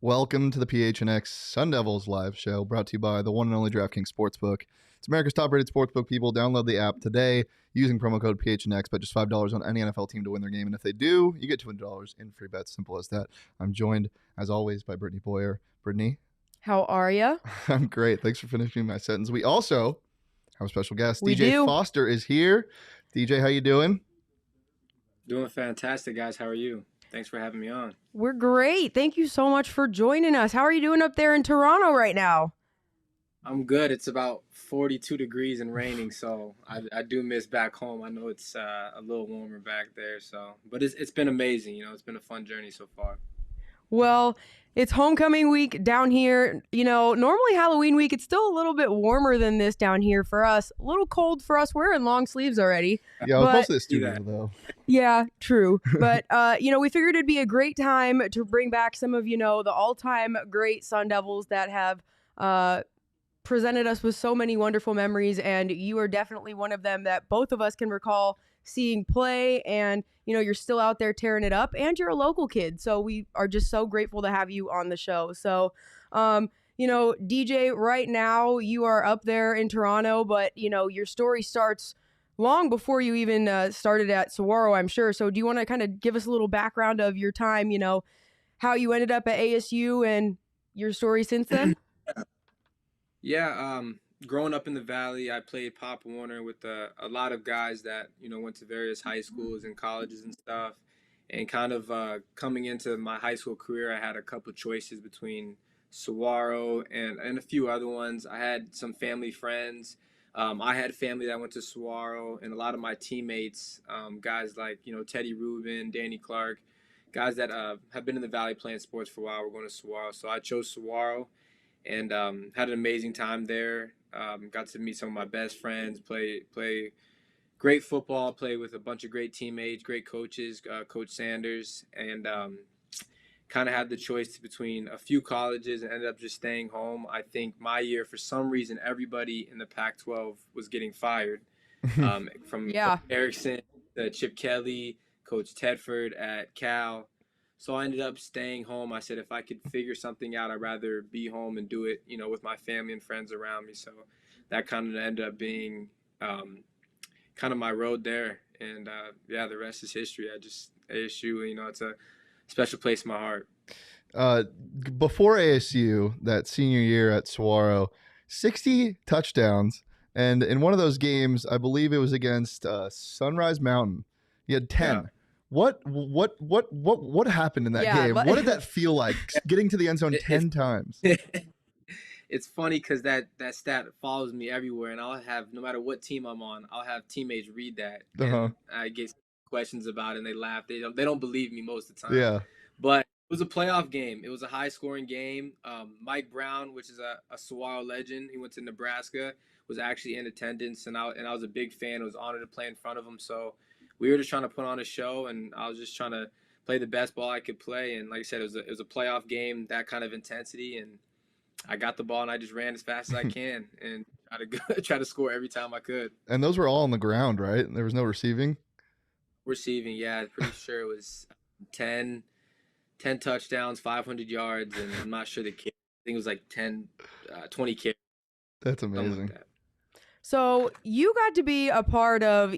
Welcome to the PHNX Sun Devils live show, brought to you by the one and only DraftKings Sportsbook. It's America's top-rated sportsbook. People, download the app today using promo code PHNX, but just $5 on any NFL team to win their game. And if they do, you get $200 in free bets. Simple as that. I'm joined, as always, by Brittany Boyer. Brittany? How are you? I'm great. Thanks for finishing my sentence. We also have a special guest. We DJ do. Foster is here. DJ, how you doing? Doing fantastic, guys. How are you? Thanks for having me on. We're great. Thank you so much for joining us. How are you doing up there in Toronto right now? I'm good. It's about 42 degrees and raining, so I do miss back home. I know it's a little warmer back there, but it's been amazing. It's been a fun journey so far. Well, it's homecoming week down here. Normally Halloween week, it's still a little bit warmer than this down here for us. A little cold for us. We're in long sleeves already. Yeah, I was mostly a student, though. Yeah, true. But, we figured it'd be a great time to bring back some of, the all-time great Sun Devils that have presented us with so many wonderful memories. And you are definitely one of them that both of us can recall seeing play, and you're still out there tearing it up, and you're a local kid, so we are just so grateful to have you on the show. So DJ, right now you are up there in Toronto, but your story starts long before you even started at Saguaro, I'm sure. So do you want to kind of give us a little background of your time, how you ended up at ASU and your story since then? Yeah, growing up in the Valley, I played Pop Warner with a lot of guys that, went to various high schools and colleges and stuff. And kind of coming into my high school career, I had a couple choices between Saguaro and a few other ones. I had some family friends. I had family that went to Saguaro, and a lot of my teammates, guys like, Teddy Rubin, Danny Clark, guys that have been in the Valley playing sports for a while, were going to Saguaro. So I chose Saguaro and had an amazing time there. Got to meet some of my best friends, play great football, play with a bunch of great teammates, great coaches, Coach Sanders, and kind of had the choice between a few colleges and ended up just staying home. I think my year, for some reason, everybody in the Pac-12 was getting fired, from Erickson to Chip Kelly, Coach Tedford at Cal. So I ended up staying home. I said, if I could figure something out, I'd rather be home and do it, with my family and friends around me. So that kind of ended up being kind of my road there. And the rest is history. ASU, it's a special place in my heart. Before ASU, that senior year at Saguaro, 60 touchdowns. And in one of those games, I believe it was against Sunrise Mountain, he had 10. Yeah. What happened in that game? What did that feel like, getting to the end zone 10 times? It's funny because that stat follows me everywhere, and I'll have, no matter what team I'm on, I'll have teammates read that. And I get questions about it, and they laugh. They don't believe me most of the time. Yeah. But it was a playoff game. It was a high-scoring game. Mike Brown, which is a Saguaro legend, he went to Nebraska, was actually in attendance, and I was a big fan. I was honored to play in front of him. So we were just trying to put on a show, and I was just trying to play the best ball I could play. And like I said, it was a playoff game, that kind of intensity, and I got the ball and I just ran as fast as I can and try to score every time I could. And those were all on the ground, right? There was no receiving? Receiving, yeah. I'm pretty sure it was 10 touchdowns, 500 yards, and I'm not sure the carry. I think it was like 20 carries. That's amazing. Like that. So you got to be a part of,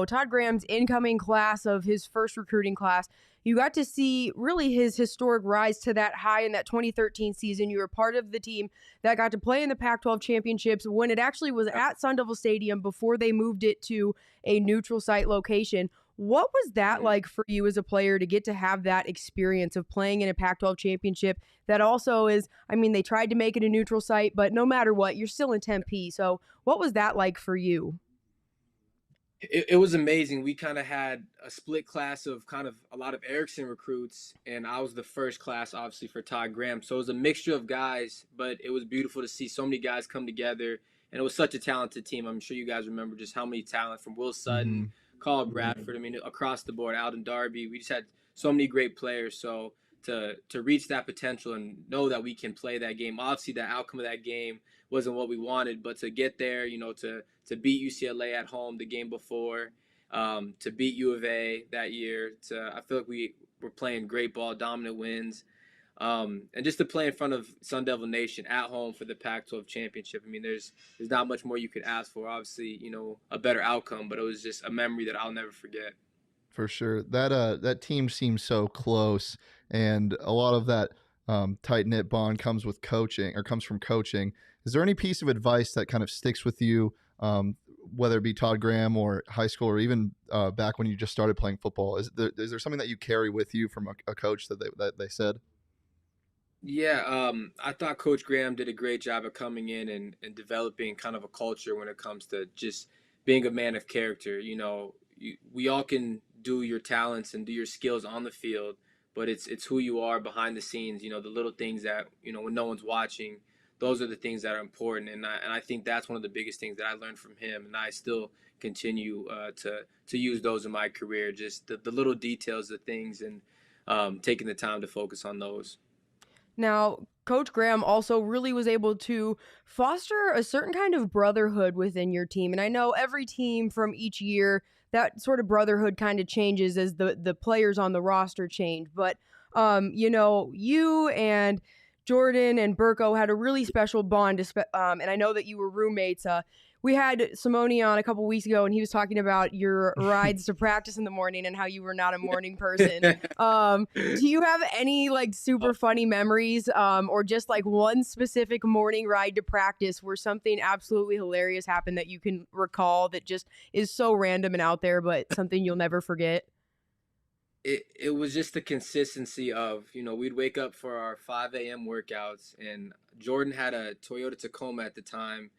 Todd Graham's incoming class of his first recruiting class. You got to see really his historic rise to that high in that 2013 season. You were part of the team that got to play in the Pac-12 championships when it actually was at Sun Devil Stadium before they moved it to a neutral site location. What was that like for you as a player to get to have that experience of playing in a Pac-12 championship that also is, they tried to make it a neutral site, but no matter what, you're still in Tempe. So what was that like for you? It was amazing. We kind of had a split class of kind of a lot of Erickson recruits, and I was the first class, obviously, for Todd Graham. So it was a mixture of guys, but it was beautiful to see so many guys come together, and it was such a talented team. I'm sure you guys remember just how many talent from Will Sutton, Carl Bradford, across the board, Alden Darby. We just had so many great players. So to reach that potential and know that we can play that game, obviously the outcome of that game wasn't what we wanted, but to get there, to beat UCLA at home the game before, to beat U of A that year, I feel like we were playing great ball, dominant wins. And just to play in front of Sun Devil Nation at home for the Pac-12 championship. I mean, there's not much more you could ask for. Obviously, a better outcome, but it was just a memory that I'll never forget. For sure. That team seems so close, and a lot of that tight knit bond comes with coaching, or comes from coaching. Is there any piece of advice that kind of sticks with you, whether it be Todd Graham or high school, or even back when you just started playing football? Is there something that you carry with you from a coach that they said? Yeah, I thought Coach Graham did a great job of coming in and developing kind of a culture when it comes to just being a man of character. We all can do your talents and do your skills on the field, but it's who you are behind the scenes. The little things that when no one's watching, those are the things that are important. And I think that's one of the biggest things that I learned from him, and I still continue to use those in my career. Just the little details, the things, and taking the time to focus on those. Now, Coach Graham also really was able to foster a certain kind of brotherhood within your team. And I know every team from each year, that sort of brotherhood kind of changes as the players on the roster change. But, you and Jordan and Burko had a really special bond. And I know that you were roommates. We had Simone on a couple weeks ago, and he was talking about your rides to practice in the morning and how you were not a morning person. Do you have any like super funny memories, or just like one specific morning ride to practice where something absolutely hilarious happened that you can recall that just is so random and out there, but something you'll never forget? It was just the consistency of, we'd wake up for our 5 a.m. workouts, and Jordan had a Toyota Tacoma at the time,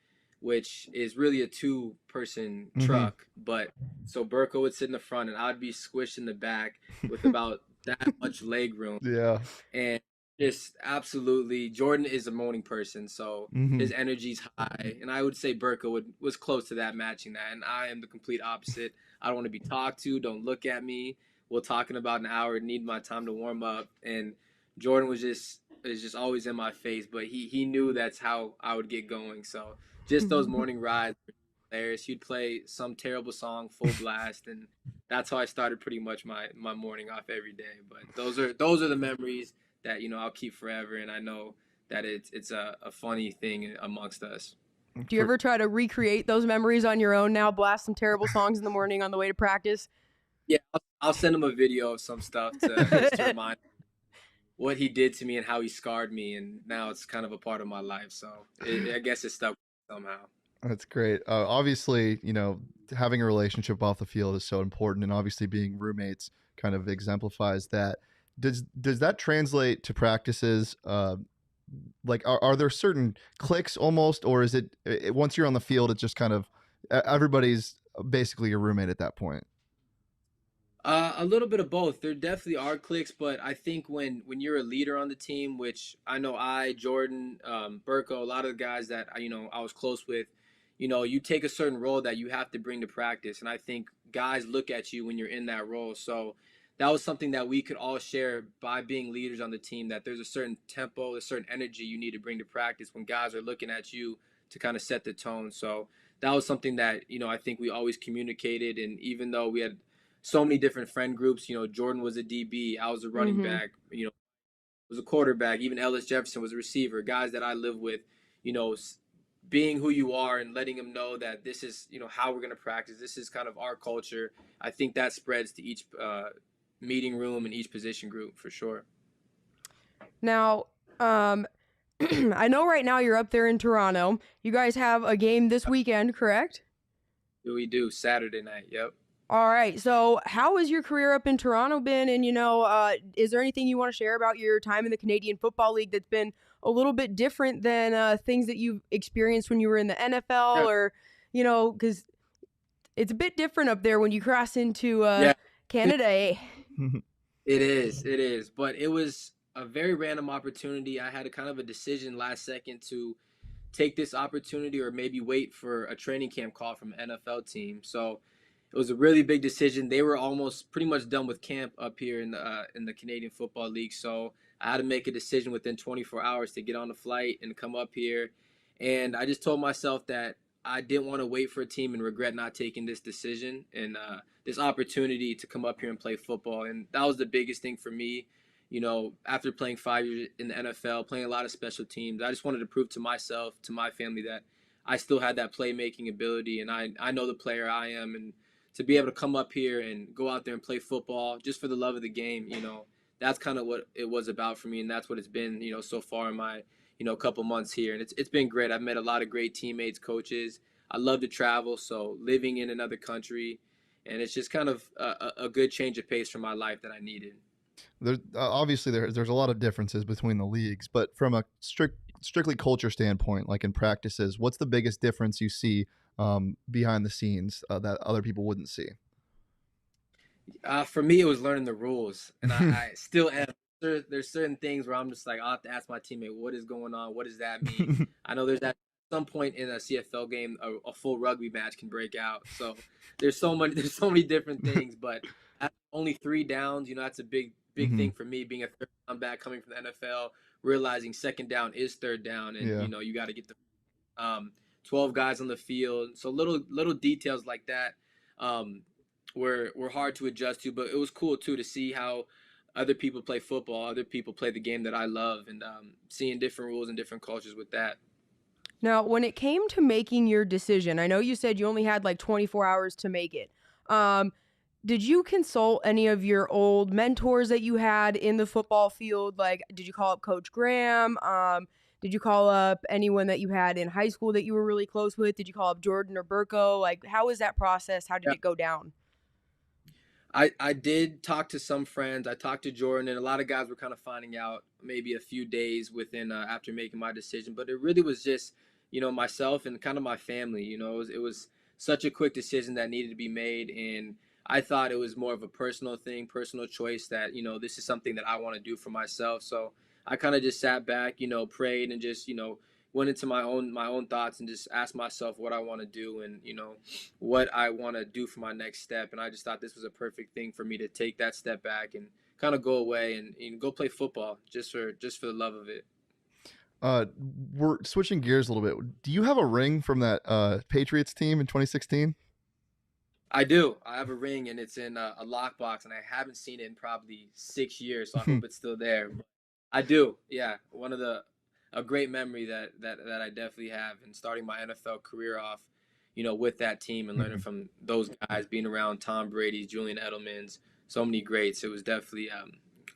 which is really a 2-person truck. But so Burko would sit in the front and I'd be squished in the back with about that much leg room. Yeah. And just absolutely, Jordan is a morning person, so his energy's high. And I would say Burko was close to that, matching that. And I am the complete opposite. I don't want to be talked to. Don't look at me. We'll talk in about an hour. Need my time to warm up. And Jordan is just always in my face, but he knew that's how I would get going. So just those morning rides were hilarious. He'd play some terrible song full blast, and that's how I started pretty much my morning off every day. But those are the memories that I'll keep forever, and I know that it's a funny thing amongst us. Do you ever try to recreate those memories on your own now? Blast some terrible songs in the morning on the way to practice? Yeah, I'll send him a video of some stuff to remind what he did to me and how he scarred me, and now it's kind of a part of my life. So I guess it stuck somehow. That's great. Obviously, having a relationship off the field is so important, and obviously being roommates kind of exemplifies that. Does that translate to practices? Like, are there certain clicks almost, or is it once you're on the field, it's just kind of everybody's basically your roommate at that point? A little bit of both. There definitely are clicks, but I think when you're a leader on the team, which I know Jordan, Burko, a lot of the guys that I was close with, you take a certain role that you have to bring to practice, and I think guys look at you when you're in that role. So that was something that we could all share by being leaders on the team, that there's a certain tempo, a certain energy you need to bring to practice when guys are looking at you to kind of set the tone. So that was something that I think we always communicated, and even though we had so many different friend groups. Jordan was a DB, I was a running back, was a quarterback, even Ellis Jefferson was a receiver. Guys that I live with, being who you are and letting them know that this is, how we're going to practice. This is kind of our culture. I think that spreads to each meeting room and each position group for sure. Now, I know right now you're up there in Toronto. You guys have a game this weekend, correct? We do. Saturday night. Yep. All right. So how has your career up in Toronto been? And, is there anything you want to share about your time in the Canadian Football League that's been a little bit different than things that you've experienced when you were in the NFL? Or, because it's a bit different up there when you cross into Canada. Eh? It is. But it was a very random opportunity. I had a kind of a decision last second to take this opportunity or maybe wait for a training camp call from an NFL team. So it was a really big decision. They were almost pretty much done with camp up here in the Canadian Football League. So I had to make a decision within 24 hours to get on a flight and come up here. And I just told myself that I didn't want to wait for a team and regret not taking this decision and this opportunity to come up here and play football. And that was the biggest thing for me. after playing 5 years in the NFL, playing a lot of special teams, I just wanted to prove to myself, to my family, that I still had that playmaking ability, and I know the player I am, and to be able to come up here and go out there and play football just for the love of the game, that's kind of what it was about for me, and that's what it's been, so far in my, couple months here, and it's been great. I've met a lot of great teammates, coaches. I love to travel, so living in another country, and it's just kind of a good change of pace for my life that I needed. There's obviously there's a lot of differences between the leagues, but from a strictly culture standpoint, like in practices, what's the biggest difference you see behind the scenes that other people wouldn't see? For me, it was learning the rules, and I still am. There's certain things where I'm just like, I'll have to ask my teammate, what is going on? What does that mean? I know there's at some point in a CFL game, a full rugby match can break out. So there's so many different things, but only 3 downs, that's a big Mm-hmm. thing for me, being a third down back coming from the NFL, realizing second down is third down, and Yeah. you got to get the 12 guys on the field. So little details like that were hard to adjust to, but it was cool too to see how other people play football, other people play the game that I love, and seeing different rules and different cultures with that. Now, when it came to making your decision, I know you said you only had like 24 hours to make it. Did you consult any of your old mentors that you had in the football field? Like, did you call up Coach Graham? Did you call up anyone that you had in high school that you were really close with? Did you call up Jordan or Burko? Like, how was that process? How did Yeah. it go down? I did talk to some friends. I talked to Jordan, and a lot of guys were kind of finding out maybe a few days within after making my decision. But it really was just, myself and kind of my family. It was such a quick decision that needed to be made, and I thought it was more of a personal thing, personal choice that this is something that I want to do for myself. So I kind of just sat back, prayed, and just went into my own thoughts and just asked myself what I want to do, and what I want to do for my next step. And I just thought this was a perfect thing for me to take that step back and kind of go away and go play football just for the love of it. Uh, we're switching gears a little bit. Do you have a ring from that Patriots team in 2016? I do. I have a ring, and it's in a lockbox, and I haven't seen it in probably 6 years, so I hope it's still there. But I do. Yeah, a great memory that I definitely have, and starting my NFL career off, with that team and learning from those guys, being around Tom Brady, Julian Edelman's, so many greats. It was definitely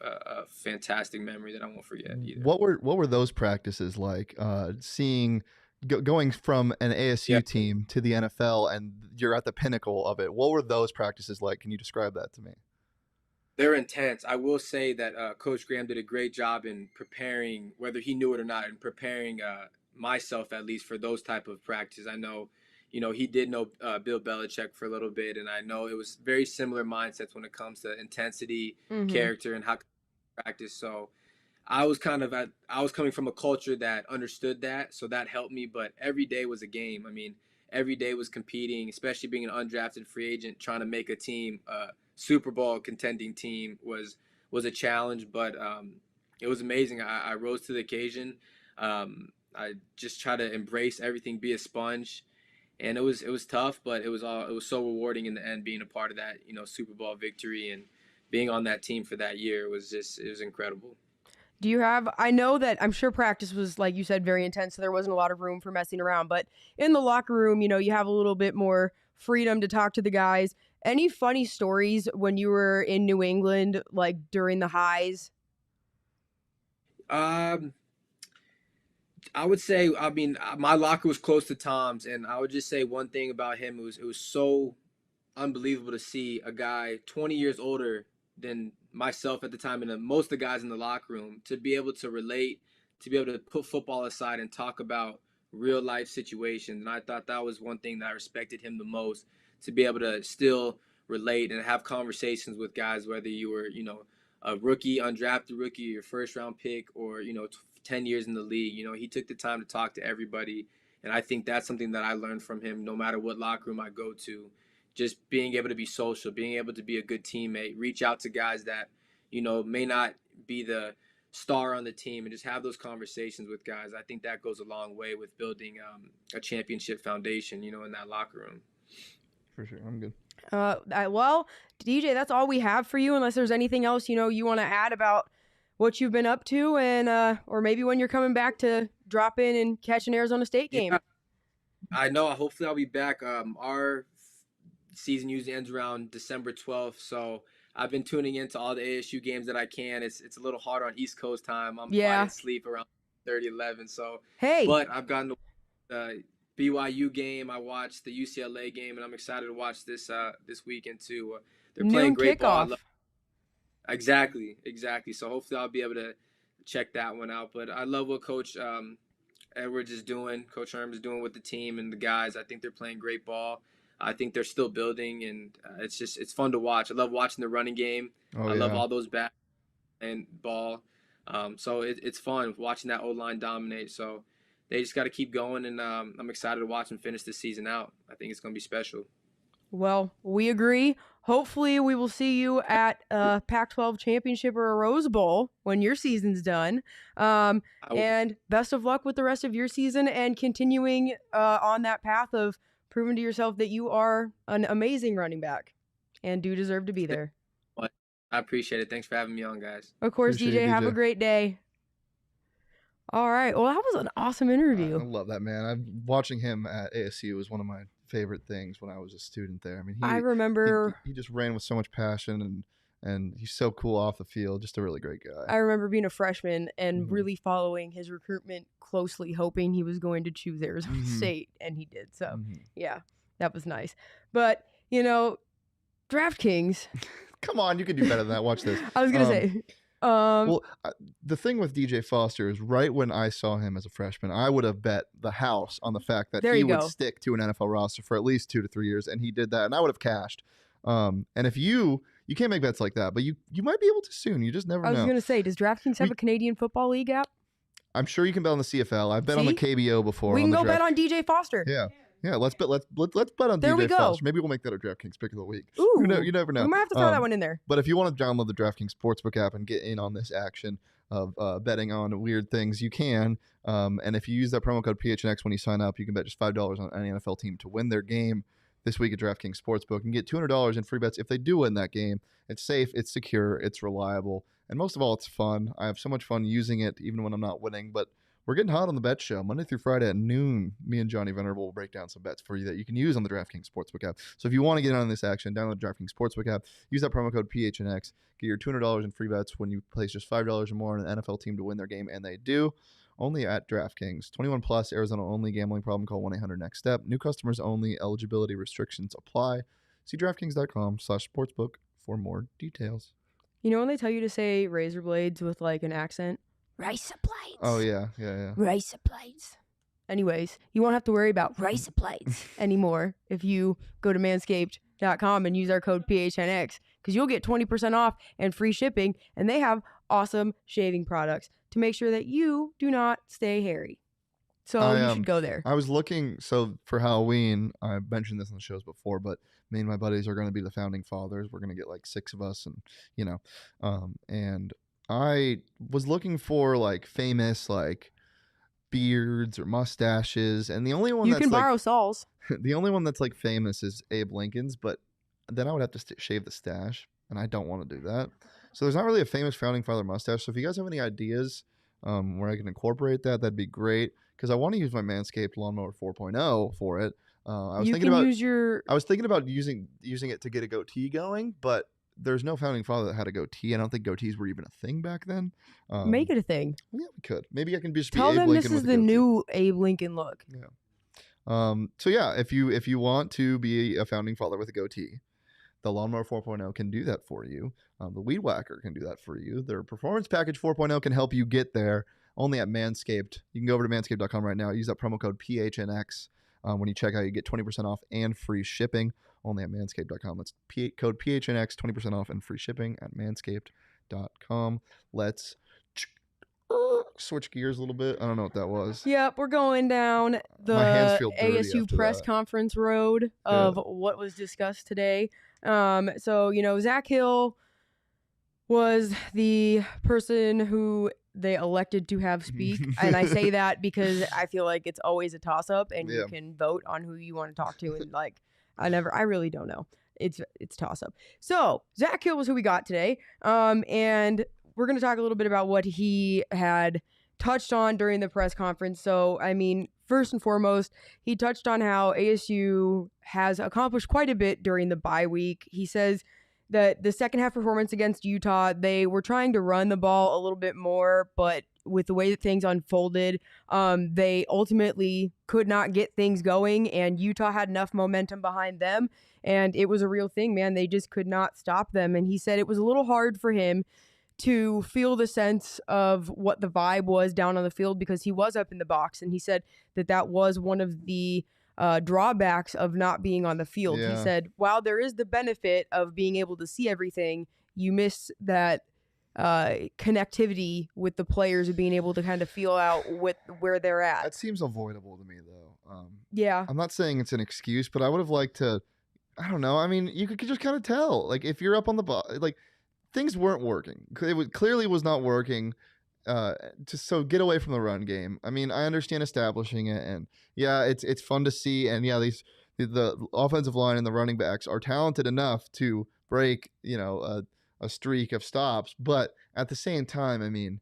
a fantastic memory that I won't forget either. What were those practices like? Seeing going from an ASU Yeah. team to the NFL, and you're at the pinnacle of it. What were those practices like? Can you describe that to me? They're intense. I will say that Coach Graham did a great job in preparing, whether he knew it or not, in preparing myself at least for those type of practices. I know, he did know Bill Belichick for a little bit, and I know it was very similar mindsets when it comes to intensity, Mm-hmm. character, and how to practice. So I was coming from a culture that understood that, so that helped me. But every day was a game. I mean, every day was competing, especially being an undrafted free agent, trying to make a team, Super Bowl contending team was a challenge. But it was amazing. I rose to the occasion. I just try to embrace everything, be a sponge, and it was tough, but it was so rewarding in the end, being a part of that Super Bowl victory and being on that team for that year. It was incredible. Do you have, I know that I'm sure practice was, like you said, very intense, so there wasn't a lot of room for messing around, but in the locker room, you have a little bit more freedom to talk to the guys. Any funny stories when you were in New England, like during the highs? Um, I would say, I mean, my locker was close to Tom's, and I would just say one thing about him. It was so unbelievable to see a guy 20 years older than myself at the time, and most of the guys in the locker room, to be able to relate, to be able to put football aside and talk about real life situations. And I thought that was one thing that I respected him the most, to be able to still relate and have conversations with guys, whether you were, a rookie, undrafted rookie, your first round pick, or 10 years in the league. He took the time to talk to everybody, and I think that's something that I learned from him. No matter what locker room I go to, just being able to be social, being able to be a good teammate, reach out to guys that may not be the star on the team, and just have those conversations with guys. I think that goes a long way with building a championship foundation, in that locker room. For sure, I'm good. Well, DJ, that's all we have for you, unless there's anything else you want to add about what you've been up to, and or maybe when you're coming back to drop in and catch an Arizona State game. Yeah, I know. Hopefully, I'll be back. Our season usually ends around December 12th, so I've been tuning into all the ASU games that I can. It's a little harder on East Coast time. I'm probably asleep around 30-11. So, but I've gotten the BYU game. I watched the UCLA game, and I'm excited to watch this weekend too. They're playing great ball. Exactly. So hopefully I'll be able to check that one out. But I love what Coach Edwards is doing. Coach Herm is doing with the team and the guys. I think they're playing great ball. I think they're still building, and it's fun to watch. I love watching the running game. I love all those back and ball. So it's fun watching that O-line dominate. So they just got to keep going, and I'm excited to watch them finish this season out. I think it's going to be special. Well, we agree. Hopefully we will see you at a Pac-12 championship or a Rose Bowl when your season's done. And best of luck with the rest of your season and continuing on that path of proving to yourself that you are an amazing running back and do deserve to be there. I appreciate it. Thanks for having me on, guys. Of course, DJ. Have a great day. All right. Well, that was an awesome interview. I love that, man. Watching him at ASU was one of my favorite things when I was a student there. I mean, I remember he just ran with so much passion, and he's so cool off the field. Just a really great guy. I remember being a freshman and really following his recruitment closely, hoping he was going to choose Arizona State, and he did. So, yeah, that was nice. But, DraftKings. Come on, you can do better than that. Watch this. I was going to say. The thing with DJ Foster is right when I saw him as a freshman, I would have bet the house on the fact that he would stick to an NFL roster for at least 2 to 3 years, and he did that, and I would have cashed. And if you can't make bets like that, but you might be able to soon. You just never know. I was going to say, does DraftKings have a Canadian Football League app? I'm sure you can bet on the CFL. I've bet on the KBO before. We can go bet on DJ Foster. Yeah, let's bet on DJ Foster. Maybe we'll make that our DraftKings pick of the week. Ooh, you never know. We might have to throw that one in there. But if you want to download the DraftKings Sportsbook app and get in on this action of betting on weird things, you can. And if you use that promo code PHNX when you sign up, you can bet just $5 on any NFL team to win their game this week at DraftKings Sportsbook and get $200 in free bets if they do win that game. It's safe, it's secure, it's reliable, and most of all, it's fun. I have so much fun using it even when I'm not winning, but we're getting hot on the bet show. Monday through Friday at noon, me and Johnny Venerable will break down some bets for you that you can use on the DraftKings Sportsbook app. So if you want to get in on this action, download the DraftKings Sportsbook app, use that promo code PHNX, get your $200 in free bets when you place just $5 or more on an NFL team to win their game, and they do. Only at DraftKings. 21 plus, Arizona only. Gambling problem, call 1-800-NEXT-STEP. New customers only. Eligibility restrictions apply. See DraftKings.com/sportsbook for more details. You know when they tell you to say razor blades with like an accent? Razor blades. Oh, yeah. Razor blades. Anyways, you won't have to worry about razor blades anymore if you go to manscaped.com and use our code PHNX because you'll get 20% off and free shipping, and they have awesome shaving products to make sure that you do not stay hairy. So you should go there. I was looking, so for Halloween, I mentioned this on the shows before, but me and my buddies are going to be the founding fathers. We're going to get like 6 of us, and and I was looking for like famous like beards or mustaches, and the only one you can borrow Saul's. The only one that's like famous is Abe Lincoln's, but then I would have to shave the stash, and I don't want to do that. So there's not really a famous founding father mustache. So if you guys have any ideas where I can incorporate that, that'd be great. Because I want to use my Manscaped Lawnmower 4.0 for it. I was thinking about using it to get a goatee going, but there's no founding father that had a goatee. I don't think goatees were even a thing back then. Make it a thing. Yeah, we could. Maybe I can just tell be them Abe Lincoln this is the new Abe Lincoln look. Yeah. So yeah, if you want to be a founding father with a goatee, the Lawnmower 4.0 can do that for you. The Weed Whacker can do that for you. Their Performance Package 4.0 can help you get there. Only at Manscaped. You can go over to manscaped.com right now. Use that promo code PHNX. When you check out, you get 20% off and free shipping. Only at manscaped.com. That's code PHNX, 20% off and free shipping at manscaped.com. Let's switch gears a little bit. I don't know what that was. Yep, we're going down the ASU press conference road of what was discussed today. So, Zach Hill was the person who they elected to have speak. And I say that because I feel like it's always a toss-up, and you can vote on who you want to talk to. And I really don't know. It's toss-up. So Zach Hill was who we got today. And we're going to talk a little bit about what he had touched on during the press conference. So, I mean, first and foremost, he touched on how ASU has accomplished quite a bit during the bye week. He says that the second half performance against Utah, they were trying to run the ball a little bit more, but with the way that things unfolded, they ultimately could not get things going, and Utah had enough momentum behind them, and it was a real thing, man. They just could not stop them. And he said it was a little hard for him to feel the sense of what the vibe was down on the field because he was up in the box. And he said that that was one of the drawbacks of not being on the field. Yeah. He said, while there is the benefit of being able to see everything, you miss that connectivity with the players and being able to kind of feel out where they're at. That seems avoidable to me, though. Yeah. I'm not saying it's an excuse, but I would have liked to, I don't know. I mean, you could just kind of tell. Like, if you're up on the ball, like, things weren't working. It clearly was not working. So get away from the run game. I mean, I understand establishing it, and yeah, it's fun to see. And yeah, the offensive line and the running backs are talented enough to break, a streak of stops. But at the same time, I mean,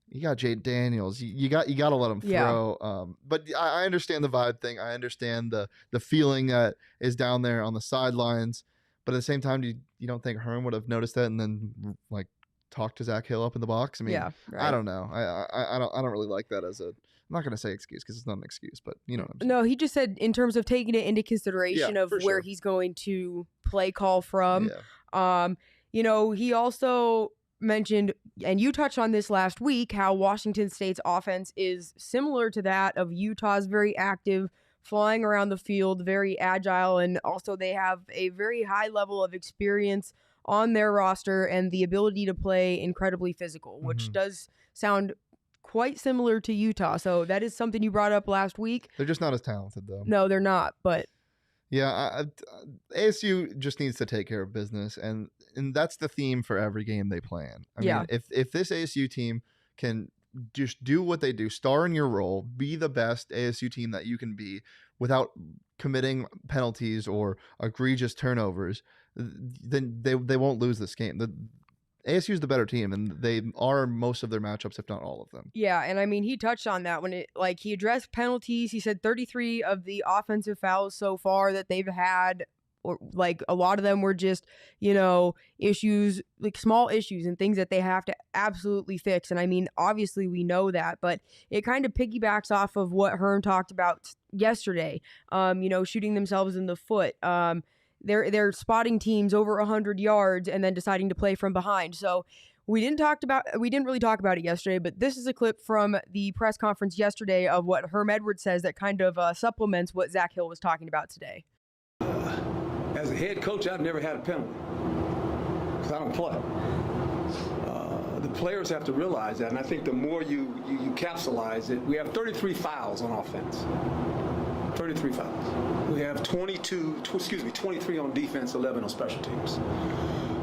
you got Jade Daniels. You got to let him throw. Yeah. But I understand the vibe thing. I understand the feeling that is down there on the sidelines. But at the same time, you don't think Herm would have noticed that and then like talked to Zach Hill up in the box? I mean, Yeah, right. I don't know. I don't really like that as a. I'm not gonna say excuse because it's not an excuse, but you know what I'm saying. No, he just said in terms of taking it into consideration of where sure. he's going to play call from. Yeah. He also mentioned, and you touched on this last week, how Washington State's offense is similar to that of Utah's, very active, flying around the field, very agile, and also they have a very high level of experience on their roster and the ability to play incredibly physical, which does sound quite similar to Utah. So that is something you brought up last week. They're just not as talented, though. No, they're not, but yeah, ASU just needs to take care of business, and that's the theme for every game they play in. I mean, if this ASU team can just do what they do, star in your role, be the best ASU team that you can be without committing penalties or egregious turnovers, then they won't lose this game. The ASU is the better team, and they are most of their matchups, if not all of them. Yeah, and I mean, he touched on that when he addressed penalties. He said 33 of the offensive fouls so far that they've had, or like a lot of them were just, issues, like small issues and things that they have to absolutely fix. And I mean, obviously we know that, but it kind of piggybacks off of what Herm talked about yesterday, shooting themselves in the foot. They're spotting teams over 100 yards and then deciding to play from behind. So we didn't really talk about it yesterday, but this is a clip from the press conference yesterday of what Herm Edwards says that kind of supplements what Zach Hill was talking about today. As a head coach, I've never had a penalty because I don't play. The players have to realize that, and I think the more you capsulize it, we have 33 fouls on offense. 33 fouls. We have 23 on defense, 11 on special teams.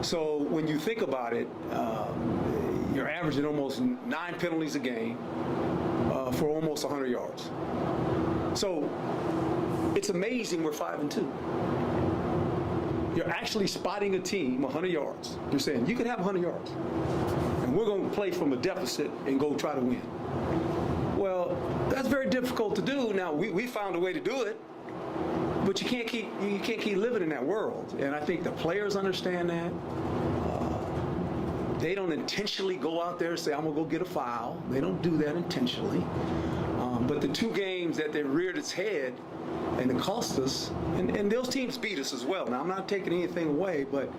So when you think about it, you're averaging almost 9 penalties a game for almost 100 yards. So it's amazing we're 5-2. You're actually spotting a team 100 yards. You're saying you can have 100 yards, and we're going to play from a deficit and go try to win. Well, that's very difficult to do. Now we found a way to do it, but you can't keep living in that world. And I think the players understand that. They don't intentionally go out there and say, I'm gonna go get a foul. They don't do that intentionally. But the 2 games that they reared its head and it cost us, and those teams beat us as well. Now, I'm not taking anything away, but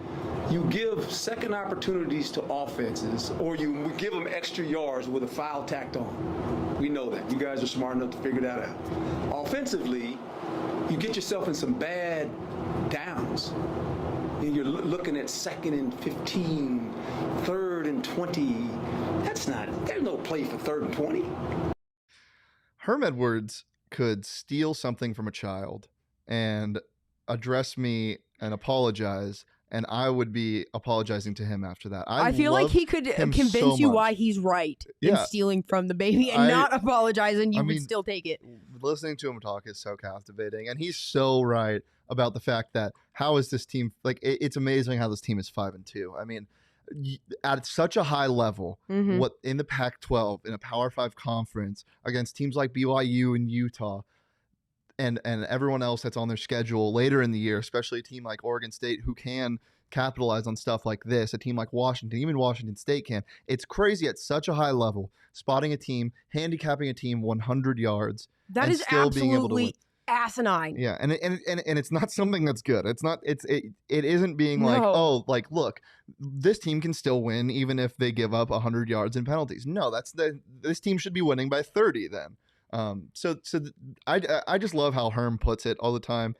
you give second opportunities to offenses, or you give them extra yards with a foul tacked on. We know that. You guys are smart enough to figure that out. Offensively, you get yourself in some bad downs. And you're looking at 2nd and 15, 3rd and 20. There's no play for 3rd and 20. Herm Edwards could steal something from a child and address me and apologize, and I would be apologizing to him after that. I feel like he could convince you why he's right in stealing from the baby and not apologize, and you would still take it. Listening to him talk is so captivating, and he's so right about the fact that how is this team, like, it's amazing how this team is 5-2. I mean, at such a high level, Mhm. what in the Pac-12 in a Power 5 conference against teams like BYU and Utah and everyone else that's on their schedule later in the year, especially a team like Oregon State who can capitalize on stuff like this, a team like Washington, even Washington State can. It's crazy at such a high level, spotting a team, handicapping a team 100 yards, That and is still being able to win. absolutely asinine. Yeah, and it's not something that's good. It's not. It isn't being like, No. oh, like look, this team can still win even if they give up 100 yards in penalties. No, this team should be winning by 30 then. I just love how Herm puts it all the time.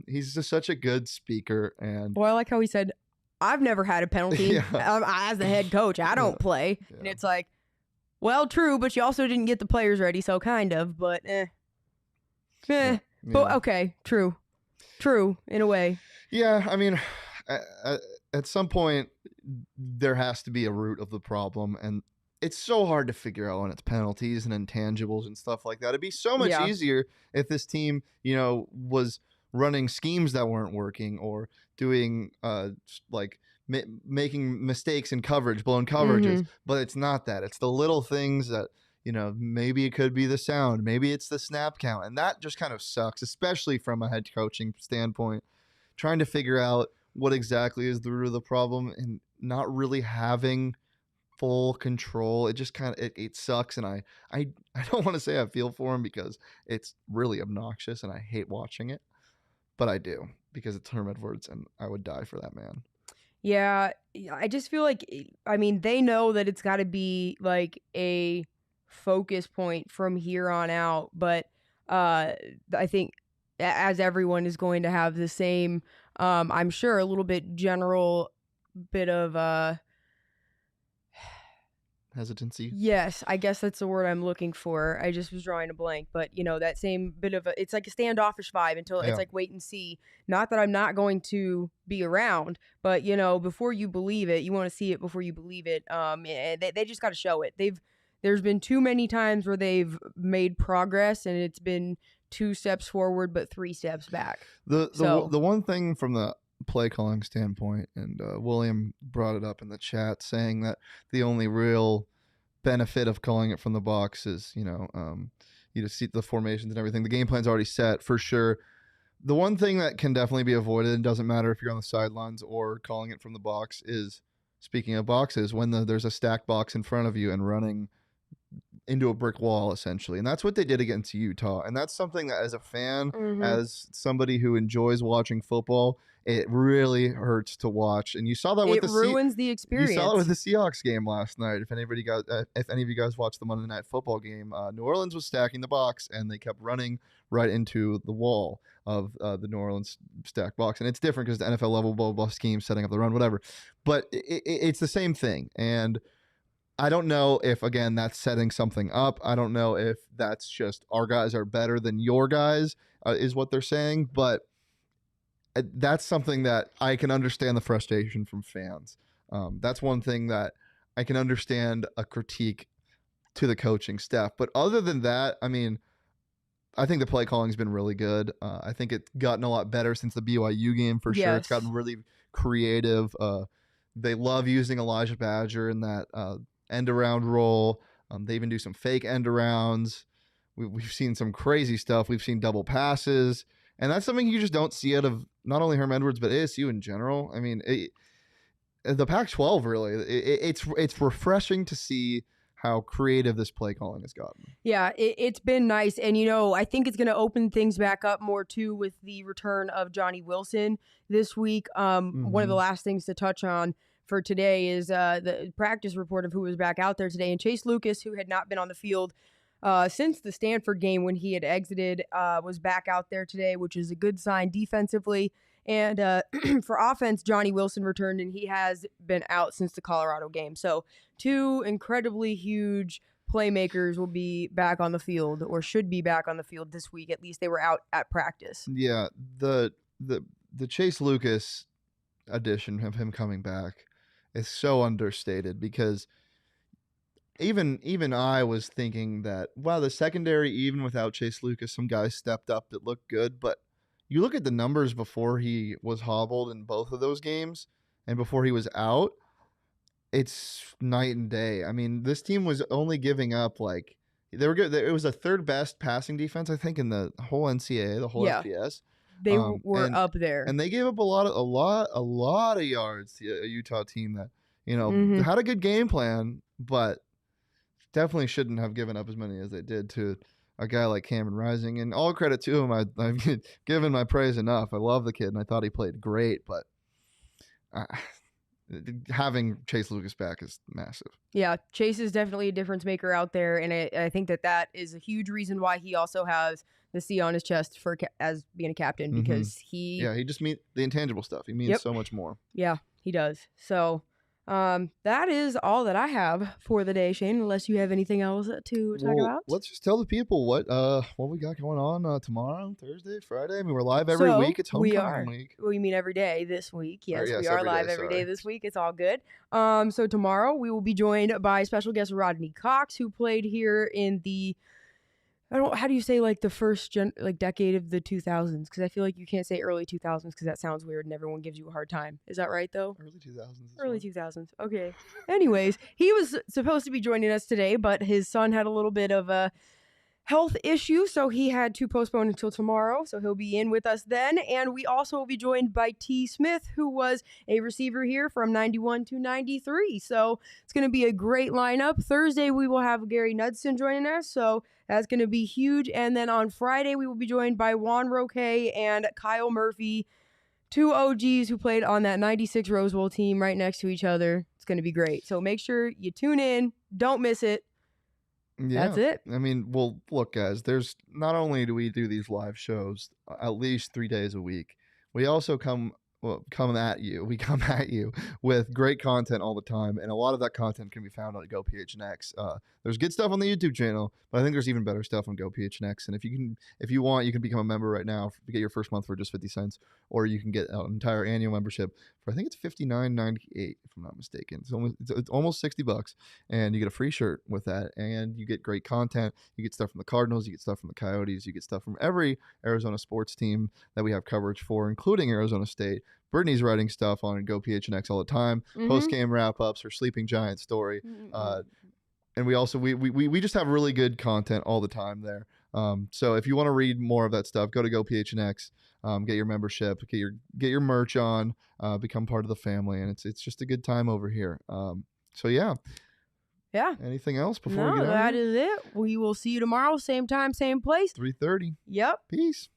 He's just such a good speaker, and Well, I like how he said, I've never had a penalty Yeah. as the head coach. I don't play. And Yeah. it's like, well, true, but you also didn't get the players ready, so kind of, but Yeah. But okay, true, in a way. Yeah, I mean, at some point, there has to be a root of the problem, and it's so hard to figure out when it's penalties and intangibles and stuff like that. It'd be so much Yeah. easier if this team, was running schemes that weren't working or doing like making mistakes in coverage, blown coverages. But it's not that. It's the little things that, maybe it could be the sound, maybe it's the snap count, and that just kind of sucks, especially from a head coaching standpoint. Trying to figure out what exactly is the root of the problem and not really having full control. It just kind of it sucks, and I don't want to say I feel for him because it's really obnoxious and I hate watching it, but I do because it's Herm Edwards and I would die for that man. Yeah, I just feel like, I mean, they know that it's got to be like a focus point from here on out, but I think as everyone is going to have the same, I'm sure a little bit general bit of Hesitancy. yes, I guess that's the word I'm looking for. I just was drawing a blank, but that same bit of it's like a standoffish vibe until Yeah. it's like wait and see. Not that I'm not going to be around, but before you believe it, you want to see it before you believe it. They just got to show it. There's been too many times where they've made progress and it's been 2 steps forward but 3 steps back. The So- one thing from the play calling standpoint, and William brought it up in the chat, saying that the only real benefit of calling it from the box is you just see the formations and everything. The game plan's already set for sure. The one thing that can definitely be avoided, and doesn't matter if you're on the sidelines or calling it from the box, is, speaking of boxes, when there's a stacked box in front of you and running into a brick wall essentially. And that's what they did against Utah, and that's something that as a fan, as somebody who enjoys watching football, it really hurts to watch. And you saw that with It ruins the experience. You saw it with the Seahawks game last night. If any of you guys watched the Monday Night Football game, New Orleans was stacking the box and they kept running right into the wall of the New Orleans stacked box. And it's different because the NFL level ball scheme, setting up the run, whatever. But it's the same thing. And I don't know if, again, that's setting something up. I don't know if that's just our guys are better than your guys, is what they're saying. But that's something that I can understand the frustration from fans. That's one thing that I can understand a critique to the coaching staff. But other than that, I mean, I think the play calling has been really good. I think it's gotten a lot better since the BYU game for sure. It's Yes. gotten really creative. They love using Elijah Badger in that end around role. They even do some fake end arounds. We've seen some crazy stuff. We've seen double passes. And that's something you just don't see out of not only Herm Edwards, but ASU in general. I mean, the Pac-12 really, it's refreshing to see how creative this play calling has gotten. Yeah, it's been nice. And, I think it's going to open things back up more, too, with the return of Johnny Wilson this week. One of the last things to touch on for today is the practice report of who was back out there today. And Chase Lucas, who had not been on the field since the Stanford game when he had exited, was back out there today, which is a good sign defensively. And for offense, Johnny Wilson returned, and he has been out since the Colorado game. So 2 incredibly huge playmakers will be back on the field, or should be back on the field this week. At least they were out at practice. Yeah, the Chase Lucas addition of him coming back is so understated, because even I was thinking that, wow, the secondary, even without Chase Lucas, some guys stepped up that looked good. But you look at the numbers before he was hobbled in both of those games and before he was out, it's night and day. I mean, this team was only giving up like they were good. It was the third best passing defense, I think, in the whole NCAA, the whole Yeah. FBS. They were up there. And they gave up a lot of yards to a Utah team that had a good game plan, but definitely shouldn't have given up as many as they did to a guy like Cameron Rising. And all credit to him, I've given my praise enough. I love the kid, and I thought he played great, but having Chase Lucas back is massive. Yeah, Chase is definitely a difference maker out there, and I think that is a huge reason why he also has the C on his chest as being a captain, because he just means the intangible stuff. He means so much more. Yeah, he does. So that is all that I have for the day, Shane, unless you have anything else to talk about. Let's just tell the people what we got going on tomorrow, Thursday, Friday. I mean, we're live every week. It's homecoming week. Well, you mean every day this week. Yes, yes, we are live every day this week. It's all good. So tomorrow we will be joined by special guest Rodney Cox, who played here in the how do you say like the first decade of the 2000s? Because I feel like you can't say early 2000s because that sounds weird and everyone gives you a hard time. Is that right though? Early 2000s. Early 2000s. Okay. Anyways, he was supposed to be joining us today, but his son had a little bit of a health issue, so he had to postpone until tomorrow. So he'll be in with us then. And we also will be joined by T. Smith, who was a receiver here from 91 to 93. So it's going to be a great lineup. Thursday, we will have Gary Knudsen joining us. So that's going to be huge. And then on Friday, we will be joined by Juan Roque and Kyle Murphy, two OGs who played on that 96 Rose Bowl team right next to each other. It's going to be great. So make sure you tune in. Don't miss it. Yeah, that's it. I mean, well, look, guys, there's not only do we do these live shows at least 3 days a week, we also come at you with great content all the time, and a lot of that content can be found on Go PHNX. There's good stuff on the YouTube channel, but I think there's even better stuff on Go PHNX. And if you want, you can become a member right now to get your first month for just 50 cents, or you can get an entire annual membership for I think it's $59.98 if I'm not mistaken. It's almost $60, and you get a free shirt with that, and you get great content. You get stuff from the Cardinals, you get stuff from the Coyotes, you get stuff from every Arizona sports team that we have coverage for, including Arizona State. Brittany's writing stuff on Go PHNX all the time, post-game wrap-ups, her Sleeping Giant story. And we also we just have really good content all the time there. So if you want to read more of that stuff, go to Go PHNX, get your membership, get your merch on, become part of the family, and it's just a good time over here. So yeah. Anything else before we get out? That is it. We will see you tomorrow, same time, same place. 3:30. Yep. Peace.